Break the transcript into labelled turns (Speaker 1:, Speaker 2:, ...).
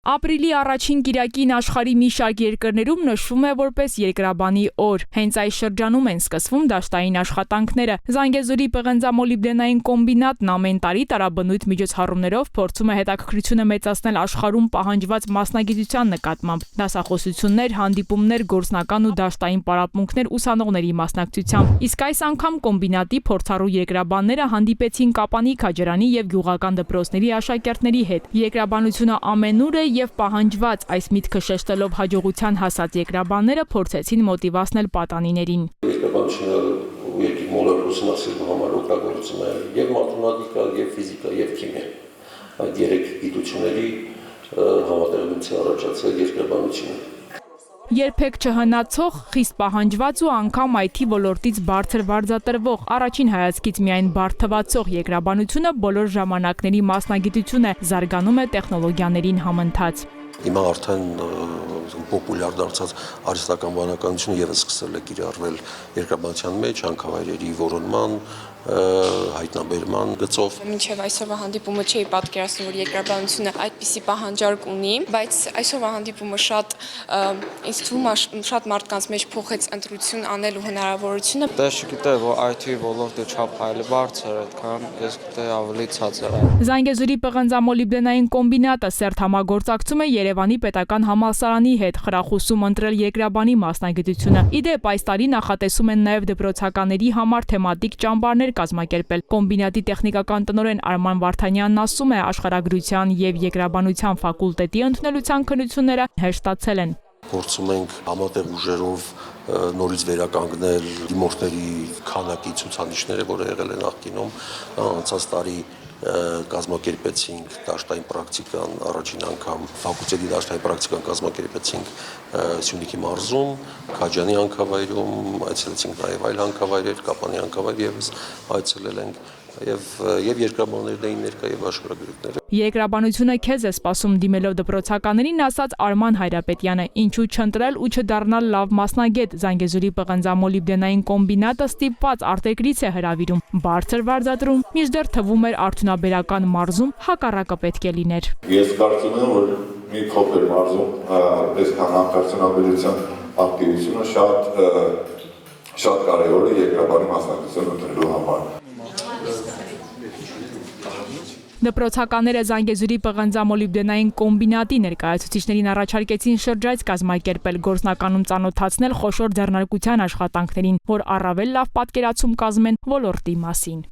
Speaker 1: Ապրիլի առաջին կիրակին աշխարհի մի շարք երկրներում նշվում է որպես երկրաբանի օր։ Հենց այս շրջանում են սկսվում դաշտային աշխատանքները։ Զանգեզուրի պղնձամոլիբդենային կոմբինատն ամեն տարի տարաբնույթ միջոցառումներով փորձում է հետաքրքրությունը մեծացնել աշխարհում պահանջված մասնագիտության նկատմամբ։ Դասախոսություններ, հանդիպումներ, գործնական ու դաշտային պարապմունքներ ուսանողների մասնակցությամբ։ Իսկ այս անգամ կոմբինատի փորձառու երկրաբանները հանդիպեցին Կապանի, Քաջարանի եւ գյուղական դպրոցների աշակերտների հետ։ Երկրաբանությունը ամենուր է եւ պահանջված, այս միտքը շեշտելով հաջողության հասած երկրաբանները փորձեցին մոտիվացնել պատանիներին։
Speaker 2: Երկրաբանությունը երկրի մոլորակը ուսումնասիրելու համար օգտագործում է եւ մաթեմատիկա, եւ ֆիզիկա, եւ քիմիա։ Այդ երեք գիտությունների համատեղելիության առաջացել երկրաբանությունը։
Speaker 1: Երբեք չհնացող, խիստ պահանջված ու անգամ IT ոլորտից բարձր վարձատրվող, առաջին հայացքից միայն բարդացող երկրաբանությունը բոլոր ժամանակների մասնագիտություն է, զարգանում է տեխնոլոգիաներին համընթաց։
Speaker 2: Հիմա արդեն պոպուլյար դարձած արհեստական բանականությունը եւս սկսել է կիրառվել երկրաբանության մեջ, հանքավայրերի որոնման, հայտնաբերման գծով։
Speaker 3: Մինչև այսօրվա հանդիպումը չէի պատկերացնում, որ երկրաբանությունը այդպիսի պահանջարկ ունի, բայց այսօրվա հանդիպումը ինձ թվում է շատ մարդկանց մեջ փոխեց ընտրություն անելու հնարավորությունը։
Speaker 4: Դե չգիտեի, որ IT ոլորտը չափայլի բարձր է, այդքան ես գիտեի ավելի ցածր է։
Speaker 1: Զանգեզուրի պղնձամոլիբդենային կոմբինատը սերտ համագործակցում է Երևանի պետական համալսարանի հետ, խրախուսում ընտրել երկրաբանի մասնագիտությունը։ Իդեպ այս տարի նախատեսում են նաև դպրոցականների համար թեմատիկ ճամբարներ կազմակերպել։ Կոմբինատի տեխնիկական տնօրեն Արման Վարդանյանն ասում է, աշխարհագրության եւ երկրաբանության ֆակուլտետի ընդունելության քննությունները հեշտացել են։
Speaker 2: Փորձում ենք համատեղ ուժերով նորից վերականգնել դիմորդների քանակի ցուցանիշները, որը եղել է նախկինում, անցած տարի կազմակերպեցինք դաշտային պրակտիկան առաջին անգամ ֆակուլտետի դաշտային պրակտիկան կազմակերպեցինք Սյունիքի մարզում, Քաջանի հանքավայրում, այցելեցինք նաև այլ հանքավայրեր, Կապանի հանքավայր եւս այցելել ենք եւ երկրաբաններն էին ներկա եւ աշխարհագրությունները։
Speaker 1: Երկրաբանությունը քեզ է սպասում, դիմելով դպրոցականերին ասաց Արման Հայրապետյանը, ինչու չընտրել ու չդառնալ լավ մասնագետ։ Զանգեզուրի պղնձամոլիբդենային կոմբինատը ստիպված արտերկրից է հրավիրում, բարձր վարձատրում, մինչդեռ թվում էր արդյունաբերական մարզում հակառակը պետք է լիներ։
Speaker 5: Ես կարծում եմ, որ մի փոքր մարզում այսքան արդյունաբերության ակտիվությունը շատ կարևոր է երկրաբանի մասնակցություն ընտրելու համար։
Speaker 1: Դպրոցականները Զանգեզուրի պղնձամոլիբդենային կոմբինատի ներկայացուցիչներին առաջարկեցին շրջայց կազմակերպել, գործնականում ծանոթացնել խոշոր ձեռնարկության աշխատանքներին, որ առավել լավ պատկերացում կազմեն ոլորտի մասին։